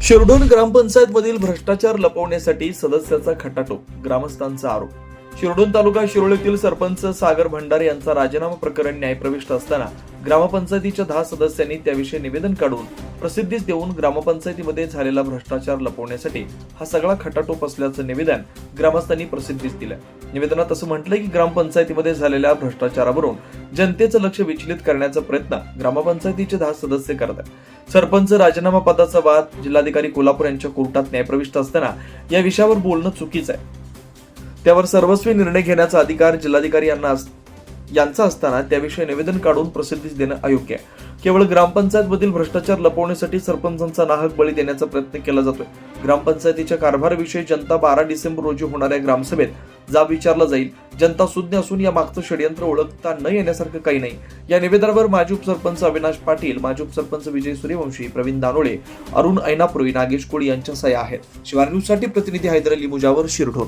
शिरढोण ग्रामपंचायत मधील भ्रष्टाचार लपवण्यासाठी सदस्याचा खटाटोप, ग्रामस्थांचा आरोप. शिरढोण तालुका शिरोळ येथील सरपंच सागर भंडारे यांचा राजीनामा प्रकरण न्यायप्रविष्ट असताना ग्रामपंचायतीच्या 10 सदस्यांनी त्याविषयी निवेदन काढून प्रसिद्धीस देऊन ग्रामपंचायतीमध्ये झालेला भ्रष्टाचार लपवण्यासाठी हा सगळा खटाटोप असल्याचं निवेदन ग्रामस्थांनी प्रसिद्धीस दिलं. निवेदनात असं म्हटलंय की ग्रामपंचायतीमध्ये झालेल्या भ्रष्टाचारावरून जनतेचं लक्ष विचलित करण्याचा प्रयत्न ग्रामपंचायतीचे 10 सदस्य करत आहेत. सरपंच राजीनामा पदाचा वाद जिल्हाधिकारी कोल्हापूर यांच्या कोर्टात न्यायप्रविष्ट असताना या विषयावर बोलणं चुकीचं आहे. त्यावर सर्वस्वी निर्णय घेण्याचा अधिकार जिल्हाधिकारी यांचा असताना त्याविषयी निवेदन काढून प्रसिद्धीस देणं अयोग्य आहे. केवळ ग्रामपंचायत मधील भ्रष्टाचार लपवण्यासाठी सरपंचांचा नाहक बळी देण्याचा प्रयत्न केला जातोय. ग्रामपंचायतीच्या कारभाराविषयी जनता 12 डिसेंबर रोजी होणाऱ्या ग्रामसभेत जाब विचारला जाईल. जनता सुज्ञ असून या मागचं षडयंत्र ओळखता न येण्यासारखं काही नाही. या निवेदनावर माजी उपसरपंच अविनाश पाटील, माजी उपसरपंच विजय सूर्यवंशी, प्रवीण दानोळे, अरुण ऐनापुरी, नागेश कोळी यांच्या सह्या आहेत. शिवार न्यूजसाठी प्रतिनिधी हैदर अली मुजावर, शिरढोण.